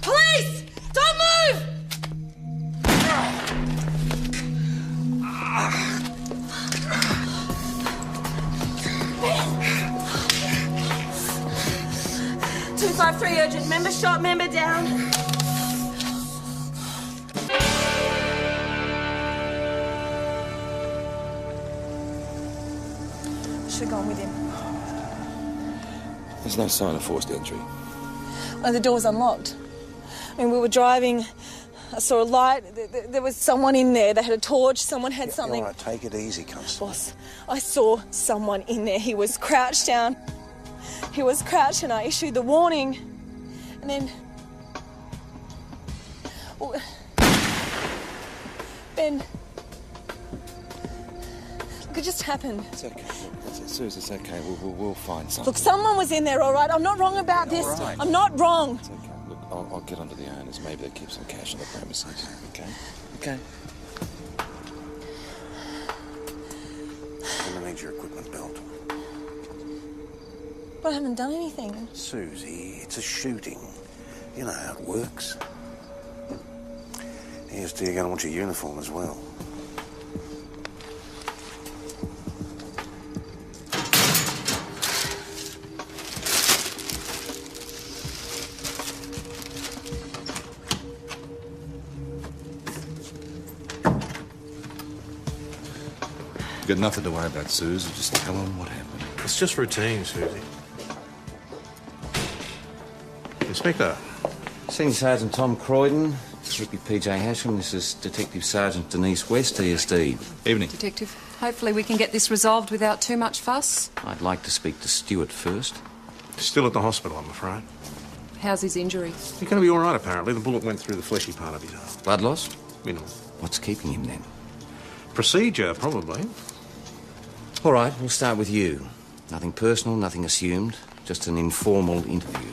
Police! Don't move! 253 urgent. Member shot, member down. Should have gone with him. There's no sign of forced entry. Well, the door was unlocked. I mean, we were driving. I saw a light. There was someone in there. They had a torch. Someone had something. All right, take it easy, Constable. Boss, I saw someone in there. He was crouched down. He was crouched and I issued the warning. And then... Well, Ben... Look, it just happened. It's okay. Look, Suze, it's okay. We'll find something. Look, someone was in there, all right? I'm not wrong about this. Right. I'm not wrong. It's okay. Look, I'll get onto the owners. Maybe they keep some cash on the premises. Okay? Okay. I'm gonna need your equipment belt. But I haven't done anything. Susie, it's a shooting. You know how it works. Here's to you're gonna want your uniform as well. You've got nothing to worry about, Suze. Just tell them what happened. It's just routine, Susie. Inspector. Senior Sergeant Tom Croydon, Detective PJ Hasham. This is Detective Sergeant Denise West, ESD. Evening. Detective, hopefully we can get this resolved without too much fuss. I'd like to speak to Stewart first. Still at the hospital, I'm afraid. How's his injury? He's going to be all right, apparently. The bullet went through the fleshy part of his arm. Blood loss? Minimal. What's keeping him then? Procedure, probably. All right, we'll start with you. Nothing personal, nothing assumed. Just an informal interview.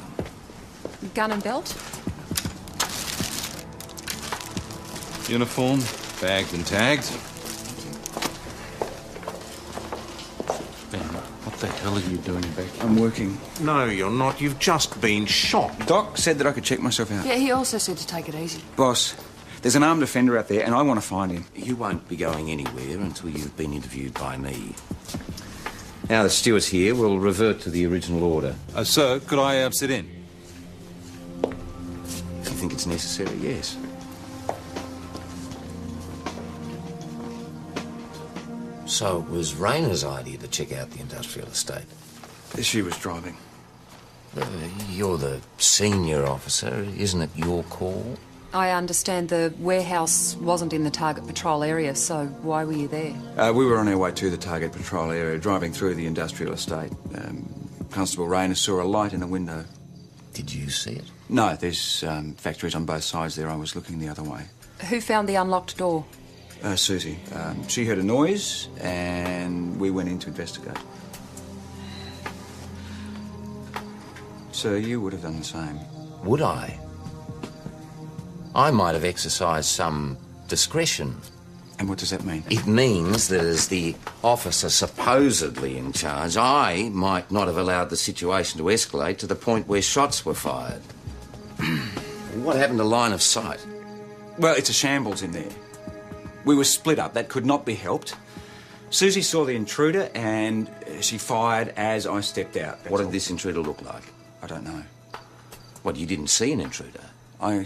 Gun and belt? Uniform, bagged and tagged. Ben, what the hell are you doing back? I'm working. No, you're not. You've just been shot. Doc said that I could check myself out. Yeah, he also said to take it easy. Boss, there's an armed offender out there and I want to find him. You won't be going anywhere until you've been interviewed by me. Now that Stewart's here, we'll revert to the original order. Sir, could I sit in? If you think it's necessary, yes. So it was Rayner's idea to check out the industrial estate? She was driving. You're the senior officer. Isn't it your call? I understand the warehouse wasn't in the target patrol area, so why were you there? We were on our way to the target patrol area, driving through the industrial estate. Constable Rayner saw a light in the window. Did you see it? No, there's factories on both sides there. I was looking the other way. Who found the unlocked door? Susie. She heard a noise and we went in to investigate. So you would have done the same. Would I? I might have exercised some discretion. And what does that mean? It means that as the officer supposedly in charge, I might not have allowed the situation to escalate to the point where shots were fired. What happened to line of sight? Well, it's a shambles in there. We were split up. That could not be helped. Susie saw the intruder and she fired as I stepped out. What did this intruder look like? I don't know. What, you didn't see an intruder? I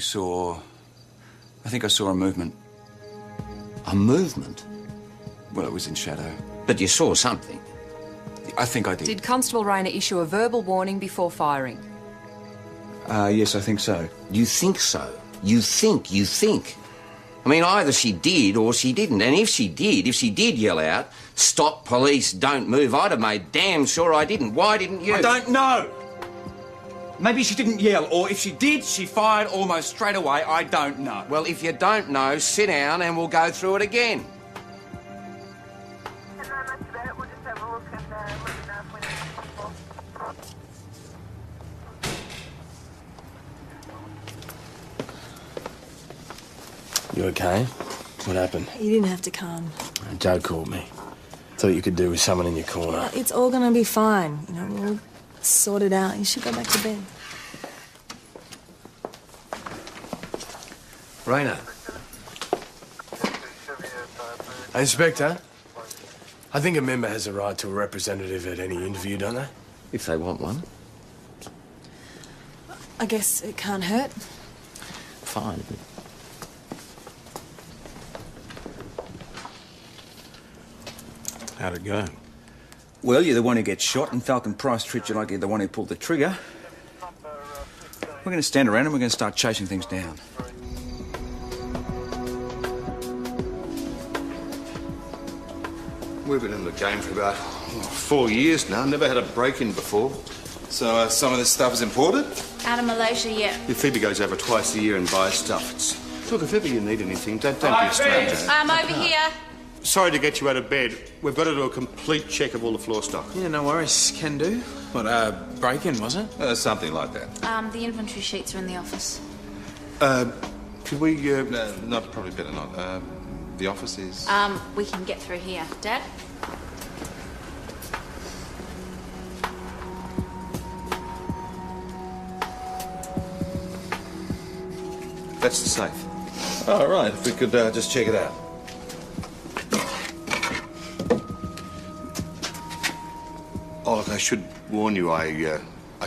think I saw a movement. A movement? Well, it was in shadow. But you saw something? I think I did. Did Constable Rayner issue a verbal warning before firing? Yes, I think so. You think so? You think. I mean, either she did or she didn't. And if she did yell out, "Stop, police, don't move," I'd have made damn sure I didn't. Why didn't you? I don't know. Maybe she didn't yell, or if she did, she fired almost straight away. I don't know. Well, if you don't know, sit down and we'll go through it again. You okay? What happened? You didn't have to come. Joe called me. Thought you could do with someone in your corner. It's all gonna be fine. You know, we'll sort it out. You should go back to bed. Rainer. Inspector, I think a member has a right to a representative at any interview, don't they? If they want one. I guess it can't hurt. Fine. How'd it go? Well, you're the one who gets shot, and Falcon Price treats you like you're the one who pulled the trigger. We're going to stand around and we're going to start chasing things down. We've been in the game for about 4 years now. Never had a break-in before. So some of this stuff is imported? Out of Malaysia, yeah. Your Phoebe goes over twice a year and buys stuff. Look, if ever you need anything, don't be a stranger. I'm over here. Sorry to get you out of bed. We've got to do a complete check of all the floor stock. Yeah, no worries. Can do. What, break-in, was it? Something like that. The inventory sheets are in the office. Could we... no, probably better not. The office is... We can get through here. Dad? That's the safe. All right, if we could just check it out. Oh, look, I should warn you, I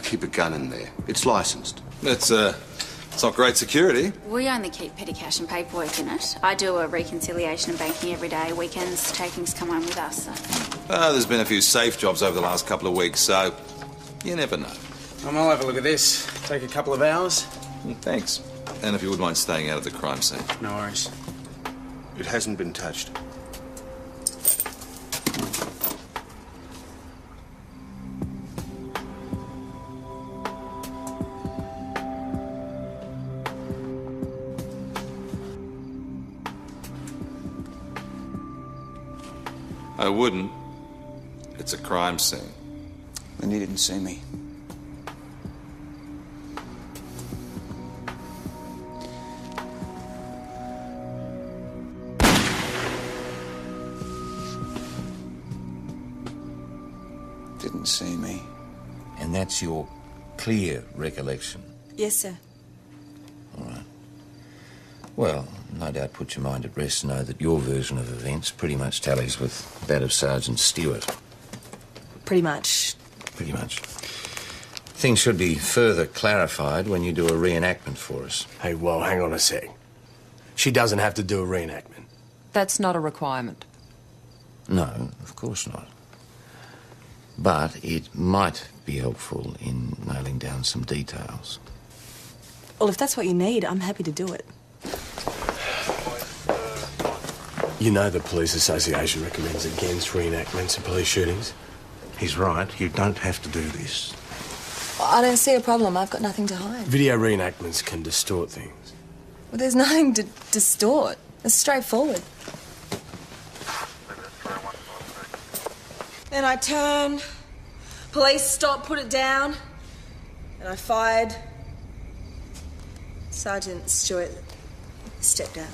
keep a gun in there. It's licensed. It's not great security. We only keep petty cash and paperwork in it. I do a reconciliation and banking every day. Weekends, takings come home with us. So. There's been a few safe jobs over the last couple of weeks, so you never know. I'll have a look at this. Take a couple of hours. Thanks. And if you wouldn't mind staying out of the crime scene. No worries. It hasn't been touched. I wouldn't. It's a crime scene. Then you didn't see me. Didn't see me. And that's your clear recollection? Yes, sir. All right. Well, no doubt put your mind at rest to know that your version of events pretty much tallies with that of Sergeant Stewart. Pretty much. Pretty much. Things should be further clarified when you do a reenactment for us. Hey, whoa, hang on a sec. She doesn't have to do a reenactment. That's not a requirement. No, of course not. But it might be helpful in nailing down some details. Well, if that's what you need, I'm happy to do it. You know the Police Association recommends against reenactments and police shootings. He's right. You don't have to do this. I don't see a problem. I've got nothing to hide. Video reenactments can distort things. Well, there's nothing to distort. It's straightforward. Then I turned. Police stopped, put it down. And I fired. Sergeant Stewart stepped out.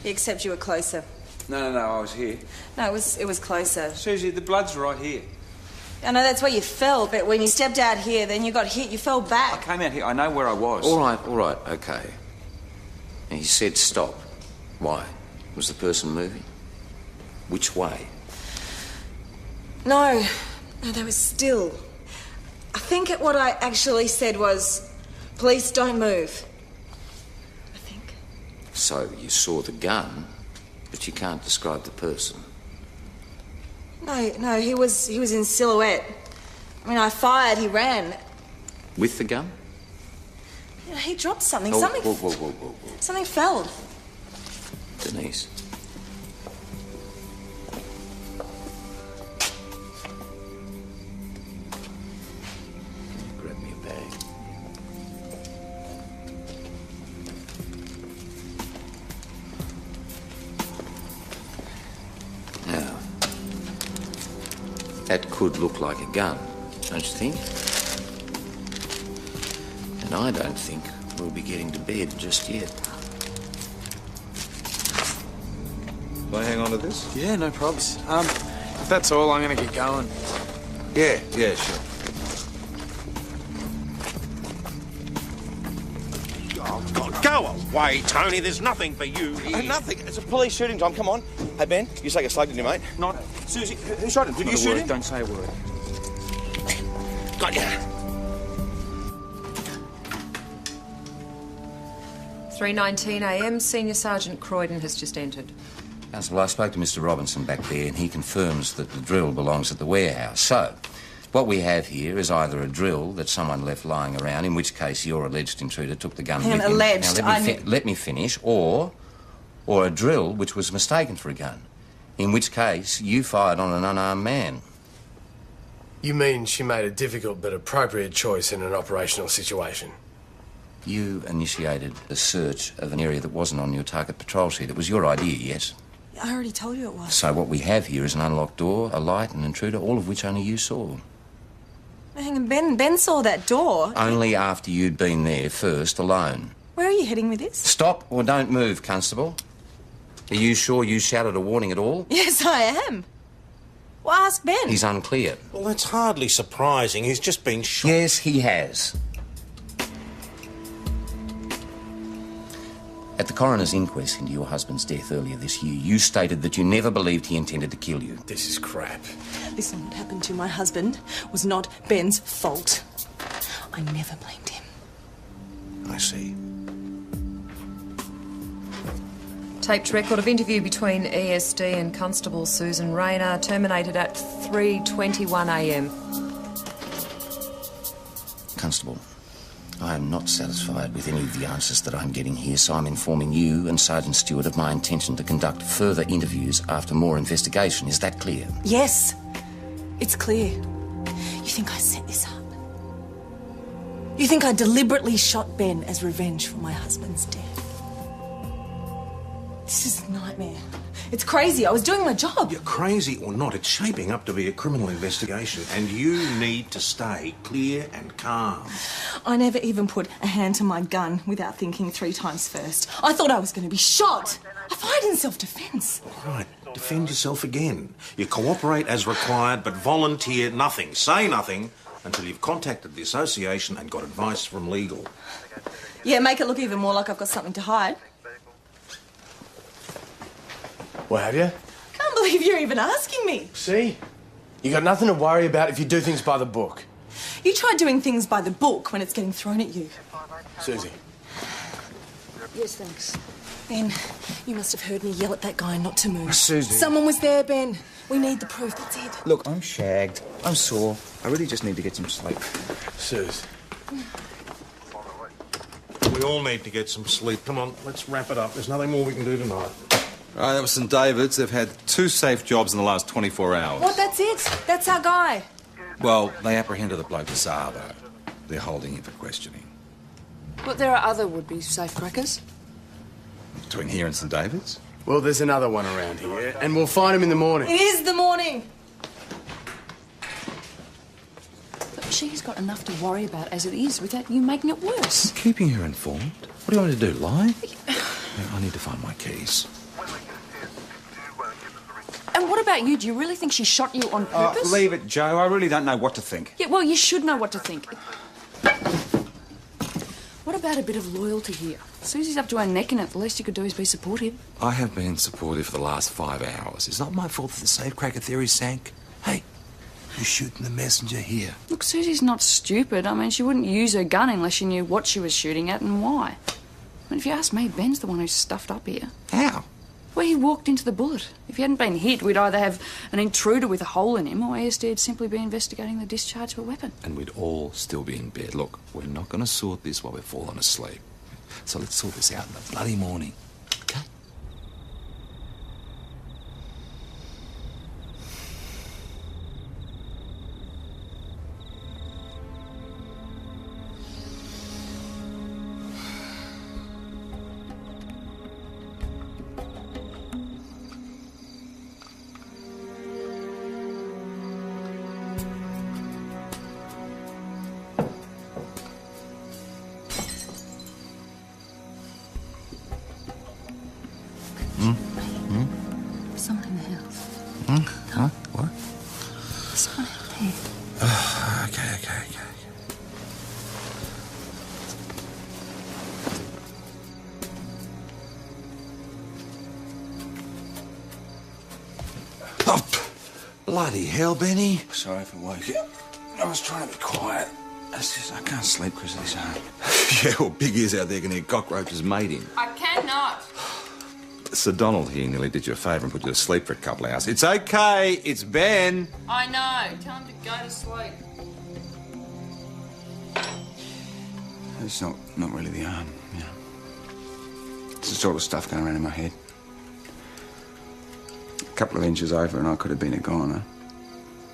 Except you were closer. No, I was here. No, it was closer. Susie, the blood's right here. I know that's where you fell, but when you stepped out here, then you got hit, you fell I back. came out here. I know where I was. All right, okay. And he said stop. Why? Was the person moving? Which way? No, they were still. I think what I actually said was, police don't move. I think. So you saw the gun, but you can't describe the person. No, he was in silhouette. I mean, I fired, he ran. With the gun? You know, he dropped something. Oh, Something. whoa. Something fell. Denise. Grab me a bag. Now, that could look like a gun, don't you think? And I don't think we'll be getting to bed just yet. Can I hang on to this? Yeah, no probs. If that's all, I'm going to get going. Yeah, sure. Oh, God, go away, Tony. There's nothing for you here. Nothing. It's a police shooting, Tom. Come on. Hey, Ben, you take a slug, didn't you, mate? Not. Susie, who shot him? Did Not you a shoot word. him? Don't say a word. Got ya. 3:19 a.m. Senior Sergeant Croydon has just entered. Constable, I spoke to Mr. Robinson back there, and he confirms that the drill belongs at the warehouse. So, what we have here is either a drill that someone left lying around, in which case your alleged intruder took the gun Hang with on, him. alleged, Now, let me finish. Or a drill which was mistaken for a gun, in which case you fired on an unarmed man. You mean she made a difficult but appropriate choice in an operational situation? You initiated a search of an area that wasn't on your target patrol sheet. It was your idea, yes? I already told you it was. So what we have here is an unlocked door, a light, an intruder, all of which only you saw. Hang on, Ben saw that door. Only after you'd been there first, alone. Where are you heading with this? Stop or don't move, Constable. Are you sure you shouted a warning at all? Yes, I am. Well, ask Ben. He's unclear. Well, that's hardly surprising. He's just been shot. Yes, he has. At the coroner's inquest into your husband's death earlier this year, you stated that you never believed he intended to kill you. This is crap. Listen, what happened to my husband was not Ben's fault. I never blamed him. I see. Taped record of interview between ESD and Constable Susan Rayner terminated at 3:21 a.m. Constable, I am not satisfied with any of the answers that I'm getting here, so I'm informing you and Sergeant Stewart of my intention to conduct further interviews after more investigation. Is that clear? Yes, it's clear. You think I set this up? You think I deliberately shot Ben as revenge for my husband's death? This is a nightmare. It's crazy. I was doing my job. You're crazy or not, it's shaping up to be a criminal investigation, and you need to stay clear and calm. I never even put a hand to my gun without thinking 3 times first. I thought I was going to be shot. I fired in self-defence. All right, defend yourself again. You cooperate as required, but volunteer nothing. Say nothing until you've contacted the association and got advice from legal. Yeah, make it look even more like I've got something to hide. What have you? Can't believe you're even asking me. See? You got nothing to worry about if you do things by the book. You try doing things by the book when it's getting thrown at you. Susie. Yes, thanks. Ben, you must have heard me yell at that guy not to move. Susie. Someone was there, Ben. We need the proof, that's it. Look, I'm shagged. I'm sore. I really just need to get some sleep. Suze. We all need to get some sleep. Come on, let's wrap it up. There's nothing more we can do tonight. Right, that was St David's. They've had 2 safe jobs in the last 24 hours. What, that's it? That's our guy. Well, they apprehended the bloke Bazaar, though. They're holding him for questioning. But there are other would-be safecrackers. Between here and St David's? Well, there's another one around here, and we'll find him in the morning. It is the morning. But she's got enough to worry about as it is without you making it worse. Keeping her informed? What do you want me to do, lie? I need to find my keys. And what about you? Do you really think she shot you on purpose? Leave it, Joe. I really don't know what to think. Yeah, well, you should know what to think. What about a bit of loyalty here? Susie's up to her neck in it. The least you could do is be supportive. I have been supportive for the last 5 hours. It's not my fault that the safecracker theory sank. Hey, who's shooting the messenger here? Look, Susie's not stupid. I mean, she wouldn't use her gun unless she knew what she was shooting at and why. I mean, if you ask me, Ben's the one who's stuffed up here. How? Well, he walked into the bullet. If he hadn't been hit, we'd either have an intruder with a hole in him or ESD would simply be investigating the discharge of a weapon. And we'd all still be in bed. Look, we're not going to sort this while we're falling asleep. So let's sort this out in the bloody morning. Okay? Bloody hell, Benny. Sorry if I woke you. I was trying to be quiet. It's just I can't sleep because of this home. Yeah, well, big ears out there can hear cockroaches mating. I cannot. Sir Donald here nearly did you a favour and put you to sleep for a couple of hours. It's okay, it's Ben. I know. Tell him to go to sleep. It's not really the arm, you know. It's the sort of stuff going around in my head. A couple of inches over and I could have been a goner.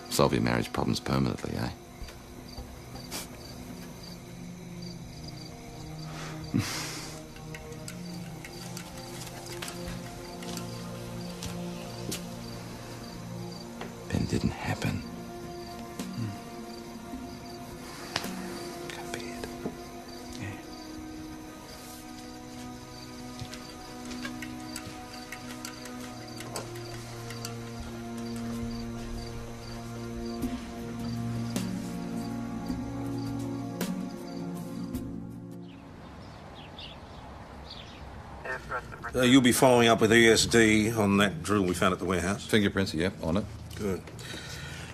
Solve your marriage problems permanently, eh? Ben didn't happen. Go to bed. Yeah. You'll be following up with ESD on that drill we found at the warehouse? Fingerprints, yep, on it. Good.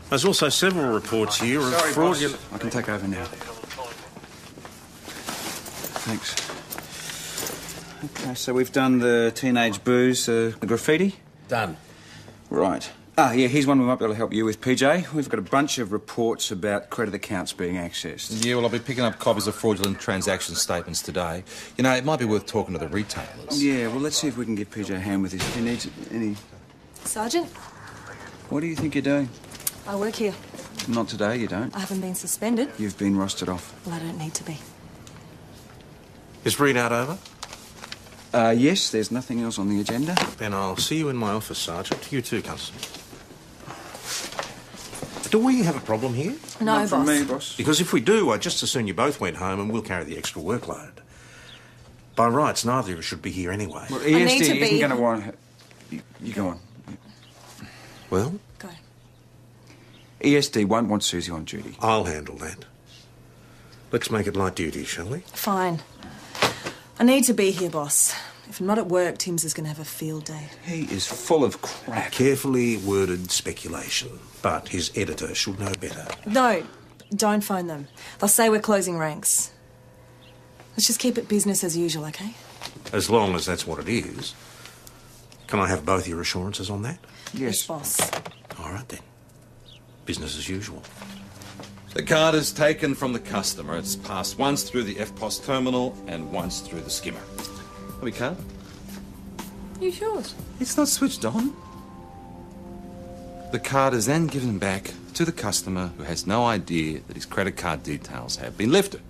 There's also several reports here of fraudulent... I can take over now. Thanks. Okay, so we've done the teenage booze, the graffiti? Done. Right. Ah, yeah, here's one we might be able to help you with, PJ. We've got a bunch of reports about credit accounts being accessed. Yeah, well, I'll be picking up copies of fraudulent transaction statements today. You know, it might be worth talking to the retailers. Yeah, well, let's see if we can give PJ a hand with this. If he needs any... Sergeant, What do you think you're doing? I work here. Not today, you don't. I haven't been suspended. You've been rostered off. Well, I don't need to be. Is readout over? Yes, there's nothing else on the agenda. Then I'll see you in my office, Sergeant. You too, Constable. Do we have a problem here? No, Not from boss. me, boss. Because if we do, I'd just as soon you both went home and we'll carry the extra workload. By rights, neither of us should be here anyway. Well, need ESD to be- isn't going to warrant... You go on. Well, Go. ESD won't want Susie on duty. I'll handle that. Let's make it light duty, shall we? Fine. I need to be here, boss. If I'm not at work, Tim's is going to have a field day. He is full of crap. Carefully worded speculation, but his editor should know better. No, don't phone them. They'll say we're closing ranks. Let's just keep it business as usual, okay? As long as that's what it is. Can I have both your assurances on that? Yes. Boss. All right, then. Business as usual. The card is taken from the customer. It's passed once through the FPOS terminal and once through the skimmer. Have we card? You sure? It's not switched on. The card is then given back to the customer who has no idea that his credit card details have been lifted.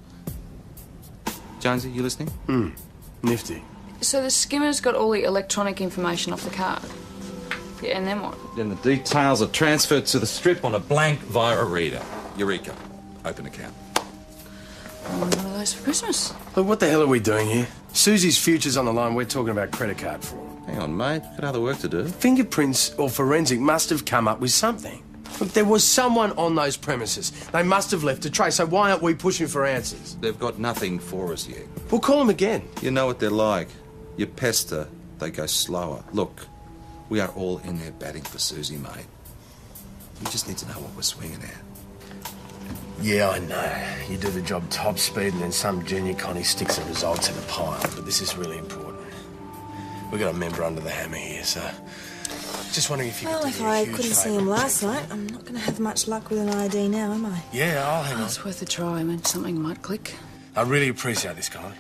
Jonesy, you listening? Nifty. So the skimmer's got all the electronic information off the card. Yeah, and then what? Then the details are transferred to the strip on a blank via a reader. Eureka. Open account. One of those for Christmas. Look, what the hell are we doing here? Susie's future's on the line. We're talking about credit card fraud. Hang on, mate. Got other work to do. Fingerprints or forensic must have come up with something. Look, there was someone on those premises. They must have left a trace, so why aren't we pushing for answers? They've got nothing for us yet. We'll call them again. You know what they're like. You pester, they go slower. Look, we are all in there batting for Susie, mate. We just need to know what we're swinging at. Yeah, I know. You do the job top speed and then some junior connie sticks the results in a pile, but this is really important. We've got a member under the hammer here, so... Just wondering if you Well, could if do me a I huge couldn't see favour. him last night, I'm not going to have much luck with an ID now, am I? Yeah, I'll hang on. It's worth a try. I mean, something might click. I really appreciate this, Kylie.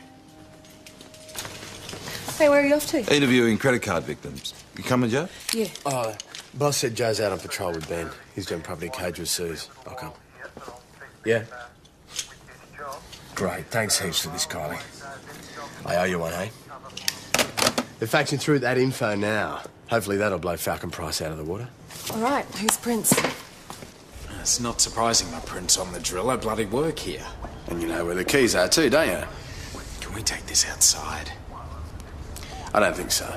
Hey, where are you off to? Interviewing credit card victims. You coming, Joe? Yeah. Oh, boss said Joe's out on patrol with Ben. He's doing property cage with Suze. I'll come. Yeah? Great. Thanks heaps for this, Kylie. I owe you one, eh? They're faxing through that info now. Hopefully that'll blow Falcon Price out of the water. All right, who's Prince? It's not surprising my Prince on the drill. I bloody work here. And you know where the keys are too, don't you? Can we take this outside? I don't think so.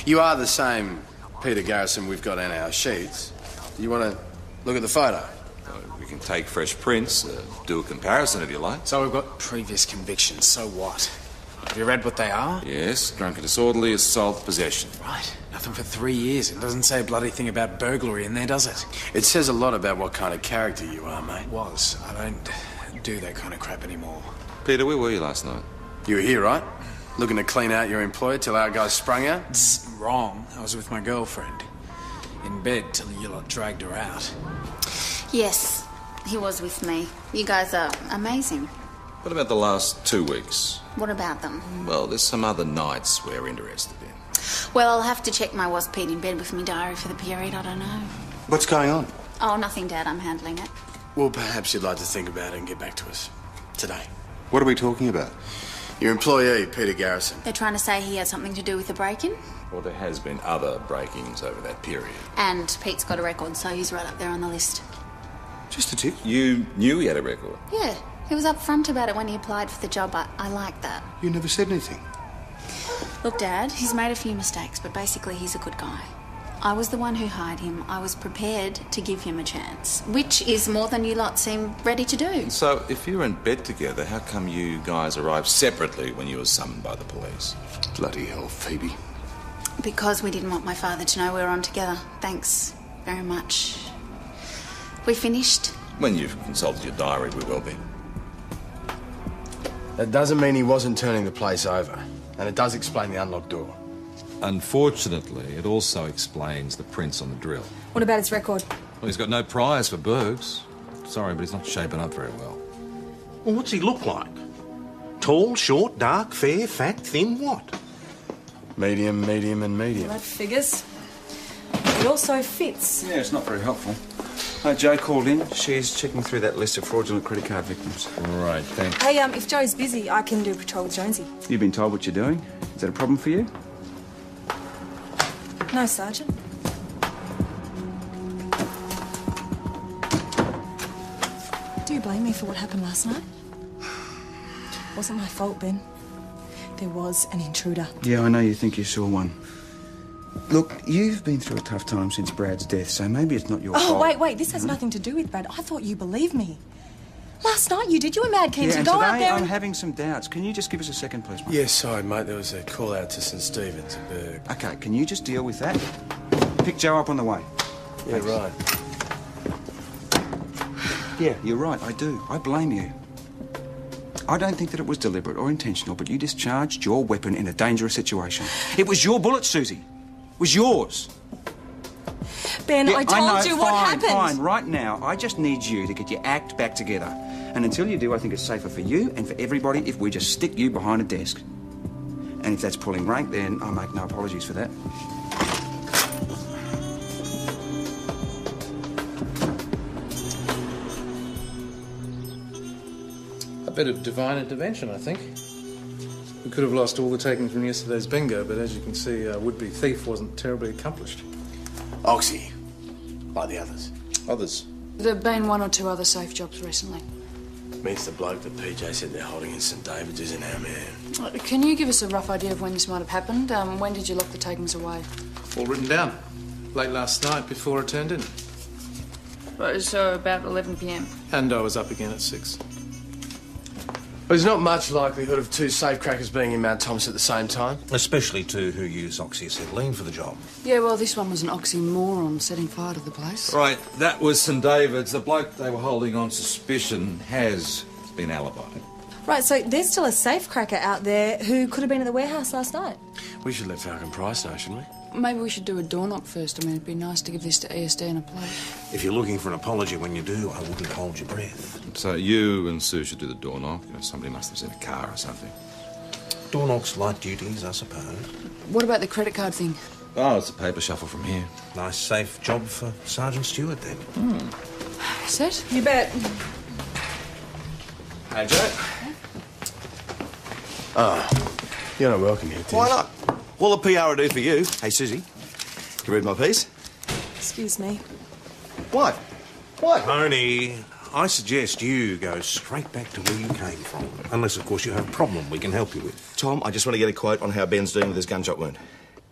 You are the same Peter Garrison we've got in our sheets. You want to look at the photo? We can take fresh prints, do a comparison if you like. So we've got previous convictions, so what? Have you read what they are? Yes, drunken disorderly, assault, possession. Right. Now nothing for 3 years. It doesn't say a bloody thing about burglary in there, does it? It says a lot about what kind of character you are, mate. I don't do that kind of crap anymore. Peter, where were you last night? You were here, right? Looking to clean out your employer till our guys sprung out? Wrong. I was with my girlfriend. In bed till you lot dragged her out. Yes, he was with me. You guys are amazing. What about the last 2 weeks? What about them? Well, there's some other nights we're interested in. Well, I'll have to check my was Pete in bed with me diary for the period. I don't know. What's going on? Oh, nothing, Dad. I'm handling it. Well, perhaps you'd like to think about it and get back to us. Today. What are we talking about? Your employee, Peter Garrison. They're trying to say he had something to do with the break-in. Well, there has been other break-ins over that period. And Pete's got a record, so he's right up there on the list. Just a tick. You knew he had a record? Yeah, he was upfront about it when he applied for the job. I like that. You never said anything. Look, Dad, he's made a few mistakes, but basically he's a good guy. I was the one who hired him. I was prepared to give him a chance, which is more than you lot seem ready to do. So, if you're in bed together, how come you guys arrived separately when you were summoned by the police? Bloody hell, Phoebe. Because we didn't want my father to know we were on together. Thanks very much. We finished? When you've consulted your diary, we will be. That doesn't mean he wasn't turning the place over. And it does explain the unlocked door. Unfortunately, it also explains the prints on the drill. What about his record? Well, he's got no prize for Bergs. Sorry, but he's not shaping up very well. Well, what's he look like? Tall, short, dark, fair, fat, thin, what? Medium, medium, and medium. Well, that figures. It also fits. Yeah, it's not very helpful. Jo called in. She's checking through that list of fraudulent credit card victims. Right, thanks. Hey, if Joe's busy, I can do a patrol with Jonesy. You've been told what you're doing? Is that a problem for you? No, Sergeant. Do you blame me for what happened last night? Wasn't my fault, Ben. There was an intruder. Yeah, I know you think you saw one. Look, you've been through a tough time since Brad's death, so maybe it's not your fault. Oh, wait, this has nothing to do with Brad. I thought you believed me. Last night you did. You were mad keen Yeah, to and go today out there I'm and... having some doubts. Can you just give us a second, please, mate? Yeah, sorry, mate. There was a call out to St. Stephen's at Berg. Okay, can you just deal with that? Pick Joe up on the way. Yeah, right. Yeah, you're right, I do. I blame you. I don't think that it was deliberate or intentional, but you discharged your weapon in a dangerous situation. It was your bullet, Susie. It was yours. Ben, Yeah, I told know, you what happened. Fine, right now, I just need you to get your act back together. And until you do, I think it's safer for you and for everybody if we just stick you behind a desk. And if that's pulling rank, then I make no apologies for that. A bit of divine intervention, I think. We could have lost all the takings from yesterday's bingo, but as you can see, our would-be thief wasn't terribly accomplished. Oxy. Like the others. Others? There have been one or two other safe jobs recently. Means the bloke that PJ said they're holding in St. David's isn't our man. Can you give us a rough idea of when this might have happened? When did you lock the takings away? All written down. Late last night before I turned in. So about 11 p.m. And I was up again at 6. There's not much likelihood of two safecrackers being in Mount Thomas at the same time. Especially two who use oxyacetylene for the job. Yeah, well, this one was an oxymoron setting fire to the place. Right, that was St. David's. The bloke they were holding on suspicion has been alibied. Right, so there's still a safecracker out there who could have been at the warehouse last night. We should let Falcon Price know, shouldn't we? Maybe we should do a door knock first. I mean, it'd be nice to give this to ESD in a plate. If you're looking for an apology when you do, I wouldn't hold your breath. So you and Sue should do the door knock. You know, somebody must have seen a car or something. Door knocks, light duties, I suppose. What about the credit card thing? Oh, it's a paper shuffle from here. Nice, safe job for Sergeant Stewart, then. Set? You bet. Hey, Joe. You're not welcome here, Tim. Why not? All the PR will do for you. Hey, Susie, you read my piece? Excuse me. What? What? Tony, I suggest you go straight back to where you came from. Unless, of course, you have a problem we can help you with. Tom, I just want to get a quote on how Ben's doing with his gunshot wound.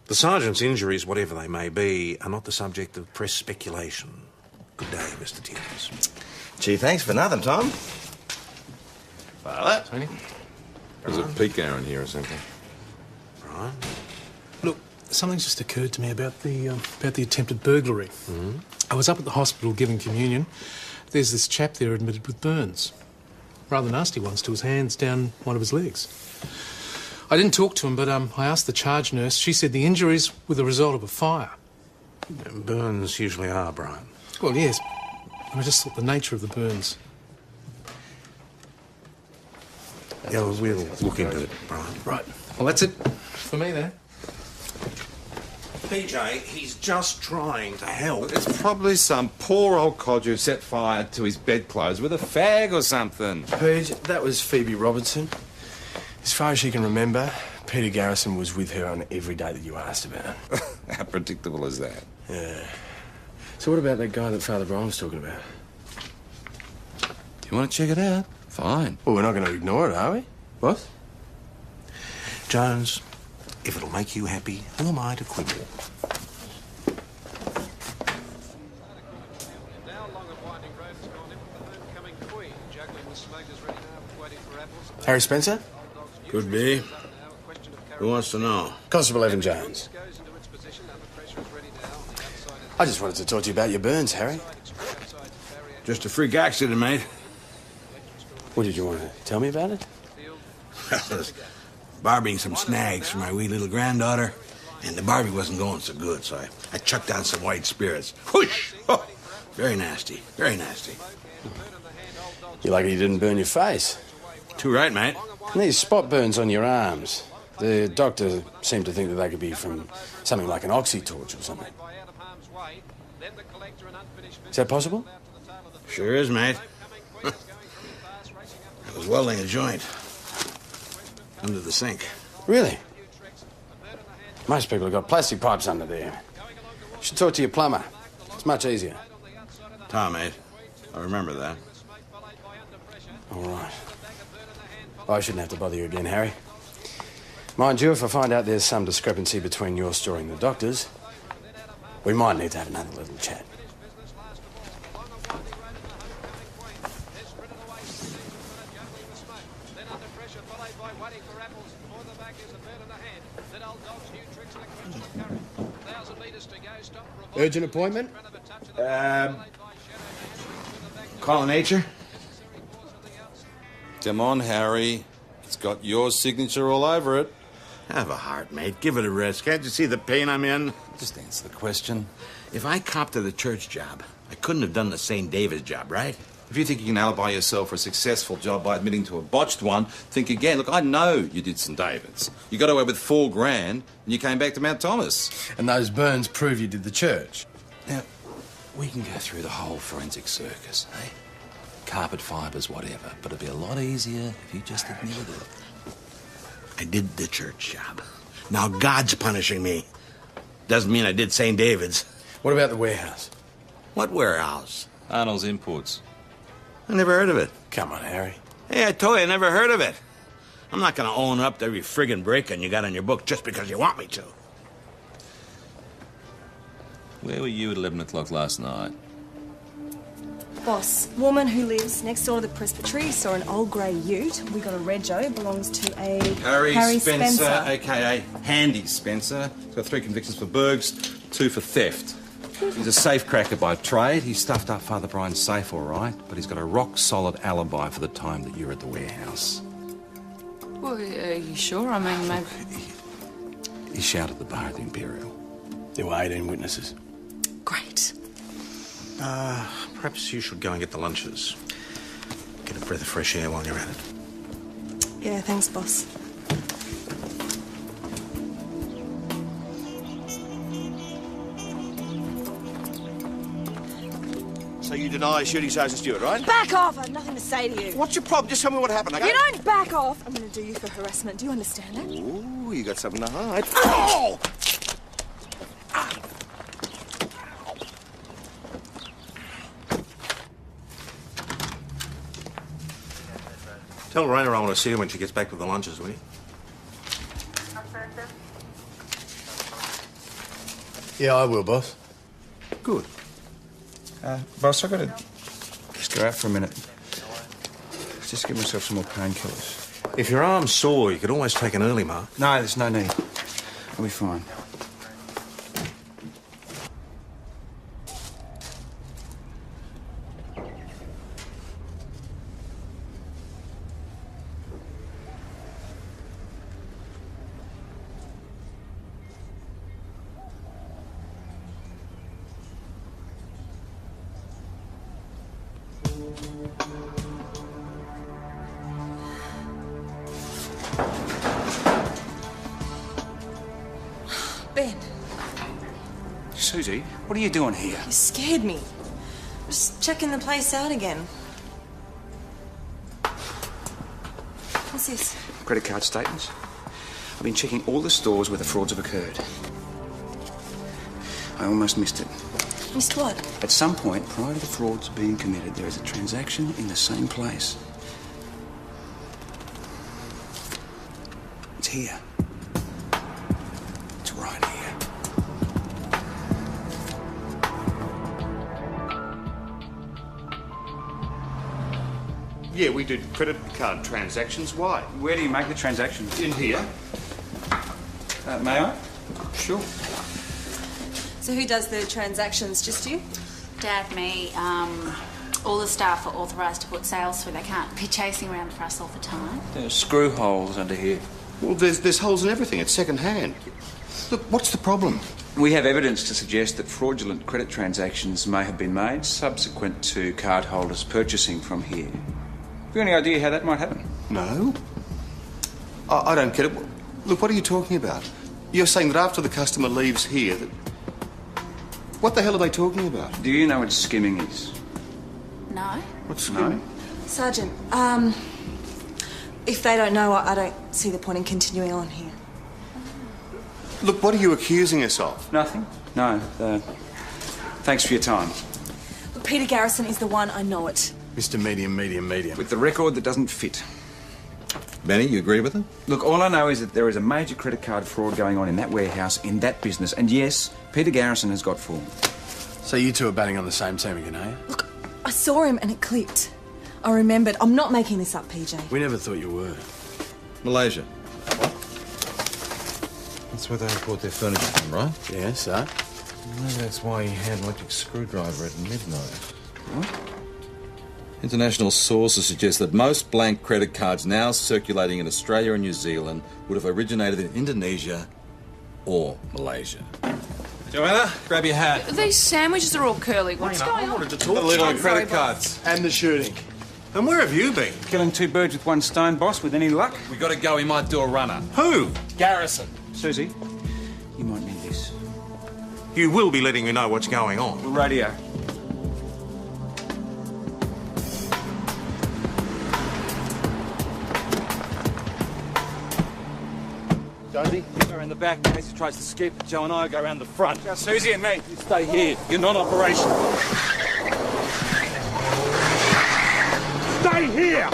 The sergeant's injuries, whatever they may be, are not the subject of press speculation. Good day, Mr. Timmins. Gee, thanks for nothing, Tom. Tony? There's a peak hour in here or something. Right. Look, something's just occurred to me about the attempted burglary. I was up at the hospital giving communion. There's this chap there admitted with burns. Rather nasty ones to his hands down one of his legs. I didn't talk to him, but I asked the charge nurse. She said the injuries were the result of a fire. Burns usually are, Brian. Well, yes. I just thought the nature of the burns. Yeah, well, we'll look into it, Brian. Right. Well, that's it for me then. PJ, he's just trying to help. It's probably some poor old cod who set fire to his bedclothes with a fag or something. Pooge, that was Phoebe Robertson. As far as she can remember, Peter Garrison was with her on every day that you asked about. How predictable is that? Yeah. So what about that guy that Father Brian was talking about? You want to check it out? Fine. Well, we're not going to ignore it, are we? What? Jones, if it'll make you happy, who am I to quibble? Harry Spencer? Could be. Who wants to know? Constable Evan Jones. I just wanted to talk to you about your burns, Harry. Just a freak accident, mate. What did you want to tell me about it? Well, I was barbing some snags for my wee little granddaughter, and the barbie wasn't going so good, so I chucked down some white spirits. Whoosh! Oh, very nasty, very nasty. You're lucky you didn't burn your face. Too right, mate. And these spot burns on your arms. The doctor seemed to think that they could be from something like an oxy-torch or something. Is that possible? Sure is, mate. I was welding a joint under the sink. Really? Most people have got plastic pipes under there. You should talk to your plumber. It's much easier. Tom, mate. I remember that. All right. Well, I shouldn't have to bother you again, Harry. Mind you, if I find out there's some discrepancy between your story and the doctor's, we might need to have another little chat. Urgent appointment? Call of nature? Come on, Harry. It's got your signature all over it. Have a heart, mate. Give it a rest. Can't you see the pain I'm in? Just answer the question. If I copped to the church job, I couldn't have done the St. David's job, right? If you think you can alibi yourself for a successful job by admitting to a botched one, think again. Look, I know you did St. David's. You got away with $4,000 and you came back to Mount Thomas. And those burns prove you did the church. Now, we can go through the whole forensic circus, eh? Carpet fibres, whatever. But it'd be a lot easier if you just admitted it. I did the church job. Now God's punishing me. Doesn't mean I did St. David's. What about the warehouse? What warehouse? Arnold's Imports. I never heard of it. Come on, Harry. Hey, I told you I never heard of it. I'm not gonna own up to every friggin' break-in you got on your book just because you want me to. Where were you at 11 o'clock last night? Boss, woman who lives next door to the presbytery saw an old grey ute. We got a rego, belongs to a Harry Spencer, a.k.a. Handy Spencer. He's got 3 convictions for burgs, 2 for theft. He's a safecracker by trade. He stuffed up Father Brian's safe, all right, but he's got a rock-solid alibi for the time that you were at the warehouse. Well, are you sure? I mean, maybe... He shouted at the bar at the Imperial. There were 18 witnesses. Great. Perhaps you should go and get the lunches. Get a breath of fresh air while you're at it. Yeah, thanks, boss. So you deny shooting Sergeant Stewart, right? Back off! I have nothing to say to you. What's your problem? Just tell me what happened, okay? You don't back off! I'm going to do you for harassment. Do you understand that? Ooh, you got something to hide. Oh! Tell Lorena I want to see her when she gets back with the lunches, will you? Yeah, I will, boss. Good. Boss, I've got to just go out for a minute. Just give myself some more painkillers. If your arm's sore, you could always take an early mark. No, there's no need. I'll be fine. Ben, Susie, what are you doing here? you scared me. Just checking the place out again. What's this? Credit card statements. I've been checking all the stores where the frauds have occurred. I almost missed it. Missed what? At some point, prior to the frauds being committed, there is a transaction in the same place. It's here. It's right here. Yeah, we do credit card transactions. Why? Where do you make the transactions? In here. May I? Sure. So who does the transactions? Just you? Dad, me, all the staff are authorised to put sales through. They can't be chasing around for us all the time. There's screw holes under here. Well, there's holes in everything. It's second hand. Look, what's the problem? We have evidence to suggest that fraudulent credit transactions may have been made subsequent to cardholders purchasing from here. Have you any idea how that might happen? No. I don't get it. Look, what are you talking about? You're saying that after the customer leaves here, that... What the hell are they talking about? Do you know what skimming is? No. What's skimming? Sergeant, if they don't know, I don't see the point in continuing on here. Look, what are you accusing us of? Nothing. No. Thanks for your time. Look, Peter Garrison is the one, I know it. Mr. Medium. With the record that doesn't fit. Benny, you agree with him? Look, all I know is that there is a major credit card fraud going on in that warehouse, in that business, and yes, Peter Garrison has got fooled. So you two are batting on the same team again, are you? Look, I saw him and it clicked. I remembered. I'm not making this up, PJ. We never thought you were. Malaysia. What? That's where they import their furniture from, right? Yeah, so? Maybe that's why he had an electric screwdriver at midnight. What? International sources suggest that most blank credit cards now circulating in Australia and New Zealand would have originated in Indonesia or Malaysia. Joanna, grab your hat. These sandwiches are all curly. What's going on? The little credit cards. And the shooting. And where have you been? Killing two birds with one stone, boss, with any luck? We got to go. He might do a runner. Who? Garrison. Susie, you might need this. You will be letting me know what's going on. The radio. Jonesy, you go around the back in case he tries to skip. Joe and I go around the front. Now, Susie and me. You stay here. You're not operational. Stay here!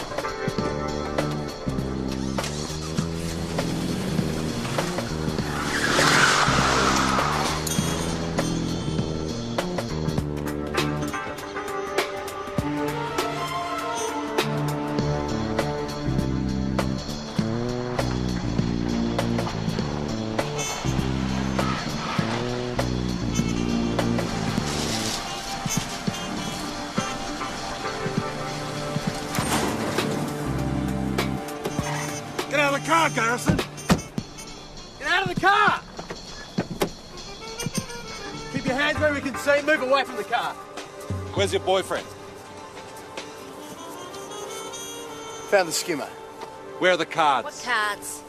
Get out of the car, Garrison! Get out of the car! Keep your hands where we can see. Move away from the car. Where's your boyfriend? Found the skimmer. Where are the cards? What cards?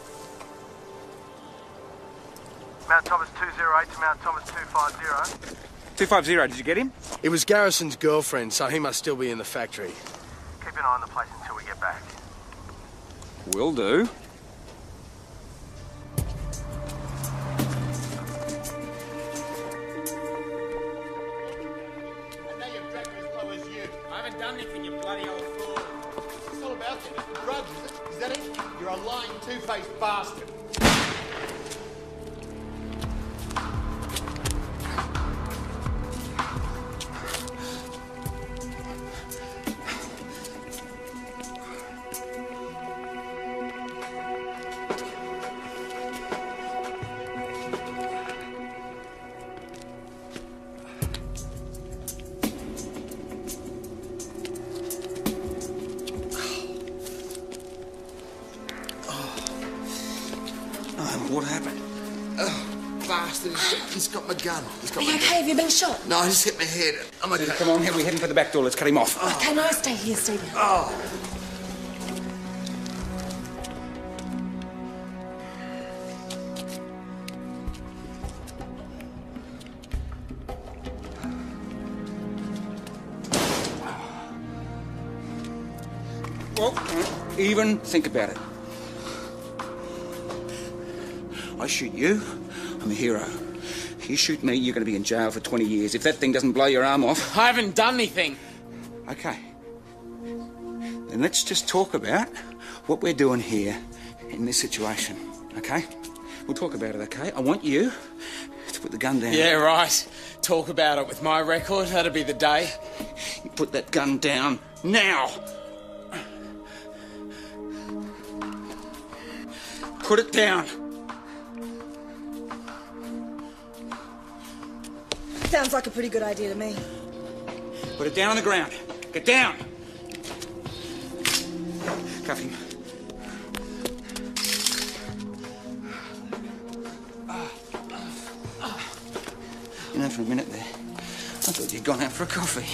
Mount Thomas 208 to Mount Thomas 250. 250, did you get him? It was Garrison's girlfriend, so he must still be in the factory. Keep an eye on the place until we get back. Will do. I know you've dragged me as low as you. I haven't done anything, you bloody old fool. What's all about then? It's the drugs, is it? Is that it? You're a lying, two-faced bastard. He's got my gun. He's got Are my you gun. okay? Have you been shot? No, I just hit my head. I'm okay. Come on, we're heading for the back door. Let's cut him off. Okay, no, stay here, Stephen. Oh. Well, even think about it. I shoot you, I'm a hero. You shoot me, you're going to be in jail for 20 years. If that thing doesn't blow your arm off... I haven't done anything. Okay. Then let's just talk about what we're doing here in this situation, okay? We'll talk about it, okay? I want you to put the gun down. Yeah, right. Talk about it with my record. That'll be the day. You put that gun down now. Put it down. Sounds like a pretty good idea to me. Put it down on the ground. Get down. Cuff him. You know, for a minute there, I thought you'd gone out for a coffee.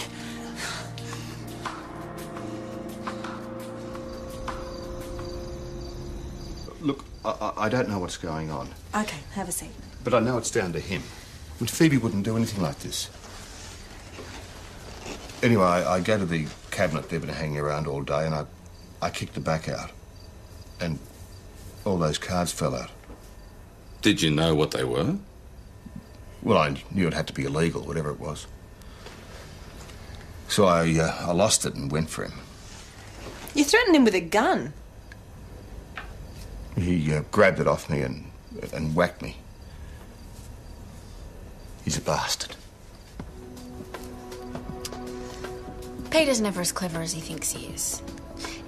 Look, I don't know what's going on, Okay, have a seat. but I know it's down to him. I mean, Phoebe wouldn't do anything like this. Anyway, I go to the cabinet they've been hanging around all day, and I kicked the back out. And all those cards fell out. Did you know what they were? Well, I knew it had to be illegal, whatever it was. So I lost it and went for him. You threatened him with a gun. He grabbed it off me and whacked me. He's a bastard. Peter's never as clever as he thinks he is.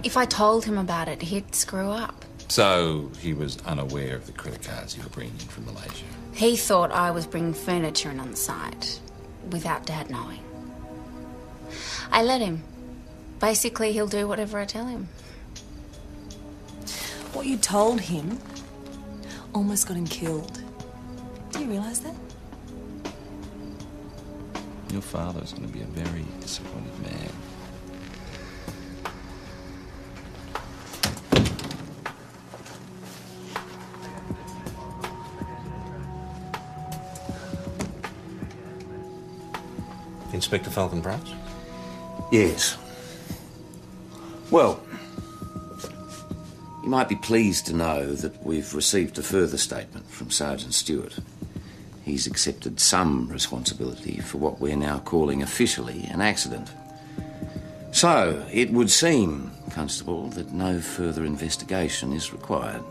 If I told him about it, he'd screw up. So he was unaware of the credit cards you were bringing in from Malaysia? He thought I was bringing furniture in on the side, without Dad knowing. I let him. Basically, he'll do whatever I tell him. What you told him almost got him killed. Do you realise that? Your father's going to be a very disappointed man. Inspector Falcon Price? Yes. Well, you might be pleased to know that we've received a further statement from Sergeant Stewart. He's accepted some responsibility for what we're now calling officially an accident. So, it would seem, Constable, that no further investigation is required.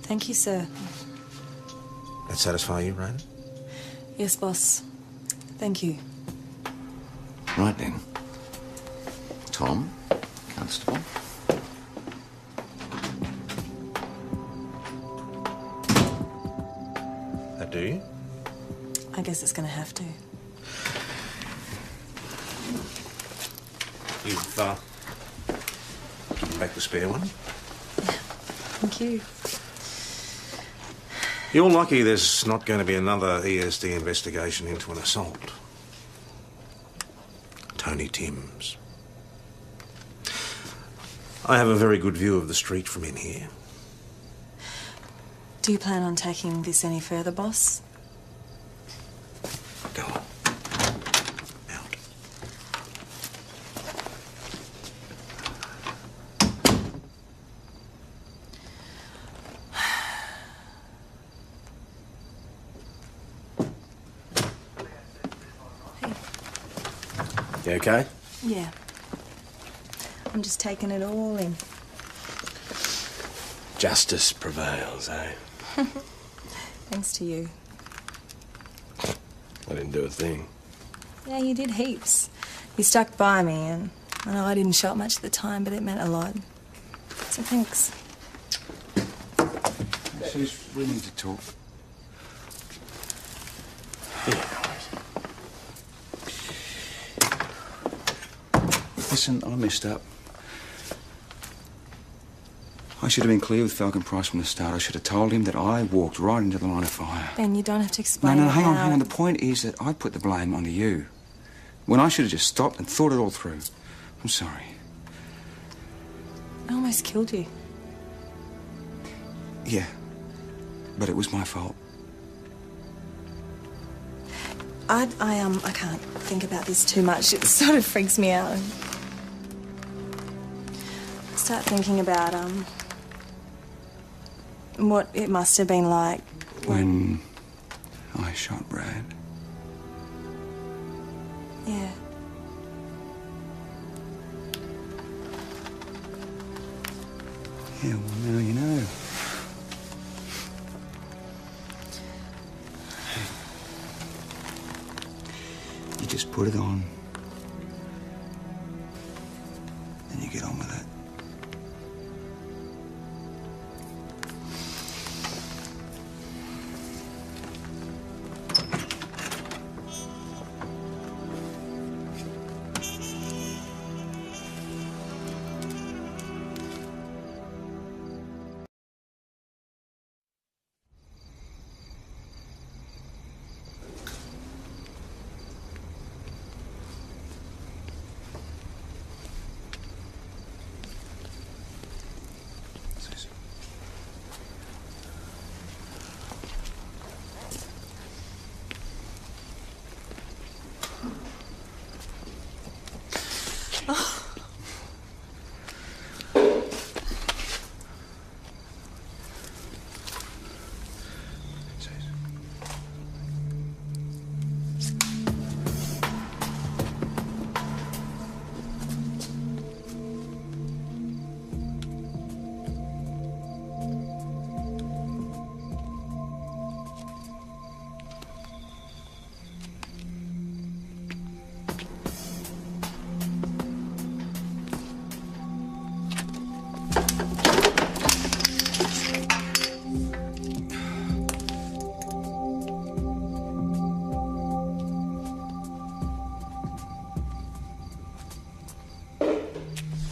Thank you, sir. That satisfy you, Raina? Yes, boss. Thank you. Right then. Tom, Constable. Do you? I guess it's going to have to. You've given back the spare one? Thank you. You're lucky there's not going to be another ESD investigation into an assault. Tony Timms. I have a very good view of the street from in here. Do you plan on taking this any further, boss? Go on. Out. You okay? Yeah. I'm just taking it all in. Justice prevails, eh? Thanks to you. I didn't do a thing. Yeah, you did heaps. You stuck by me, and I know I didn't show it much at the time, but it meant a lot. So thanks. Sus, we need to talk. Listen, I messed up. I should have been clear with Falcon Price from the start. I should have told him that I walked right into the line of fire. Ben, you don't have to explain. No, hang on. The point is that I put the blame onto you, when I should have just stopped and thought it all through. I'm sorry. I almost killed you. Yeah, but it was my fault. I can't think about this too much. It sort of freaks me out. I start thinking about, what it must have been like. When I shot Brad. Yeah. Yeah, well, now you know. You just put it on. And you get on with it.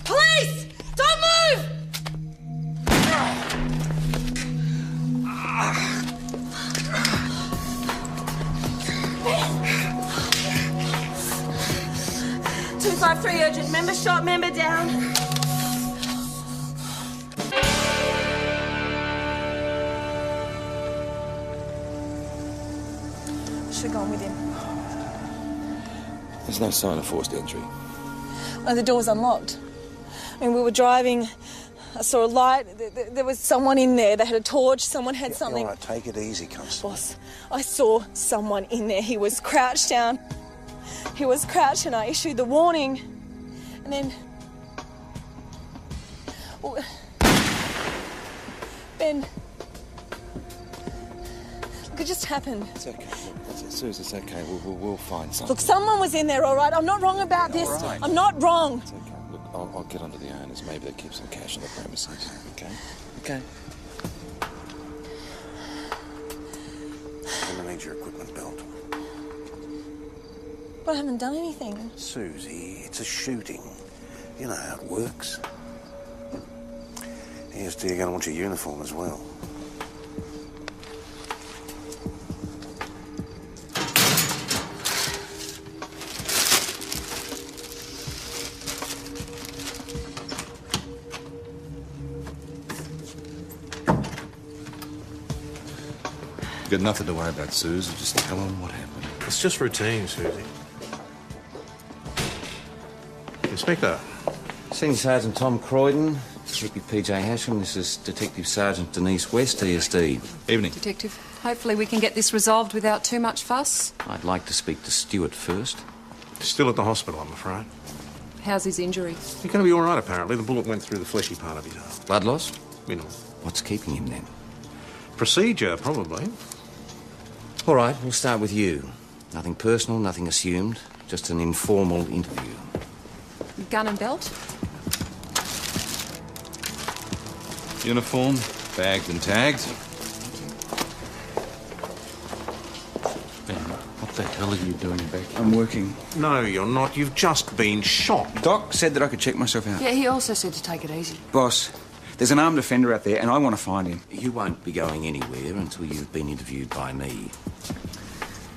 Police! Don't move! 253 urgent. Member shot, member down. Should have gone with him. There's no sign of forced entry. No, the door was unlocked. I mean, we were driving. I saw a light. There was someone in there. They had a torch. Someone had something. All right, take it easy, Constable. Boss, I saw someone in there. He was crouched down. He was crouched, and I issued the warning. And then... Oh, Ben... Look, it just happened. It's okay. Suze, it's okay. We'll find something. Look, someone was in there, all right? I'm not wrong about this. Right. I'm not wrong. It's okay. Look, I'll get onto the owners. Maybe they keep some cash on the premises. Okay? Okay. I'm gonna need your equipment belt. But I haven't done anything. Susie, it's a shooting. You know how it works. ESD are gonna want your uniform as well. You've got nothing to worry about, Suze. Just tell them what happened. It's just routine, Susie. Inspector. Senior Sergeant Tom Croydon, Detective PJ Hasham. This is Detective Sergeant Denise West, ESD. Evening. Detective, hopefully we can get this resolved without too much fuss. I'd like to speak to Stuart first. Still at the hospital, I'm afraid. How's his injury? He's going to be all right, apparently. The bullet went through the fleshy part of his arm. Blood loss? Minimal. What's keeping him then? Procedure, probably. All right, we'll start with you. Nothing personal, nothing assumed. Just an informal interview. Gun and belt? Uniform, bagged and tagged. Ben, what the hell are you doing back here? I'm working. No, you're not. You've just been shot. Doc said that I could check myself out. Yeah, he also said to take it easy. Boss, There's an armed offender out there, and I want to find him. You won't be going anywhere until you've been interviewed by me.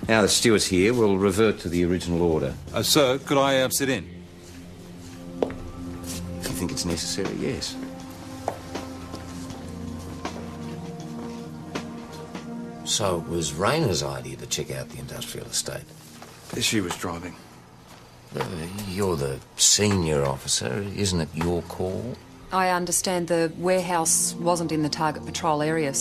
Now that Stuart's here, we'll revert to the original order. Sir, could I sit in? If you think it's necessary, yes. So it was Rayner's idea to check out the industrial estate? She was driving. You're the senior officer. Isn't it your call? I understand the warehouse wasn't in the target patrol areas.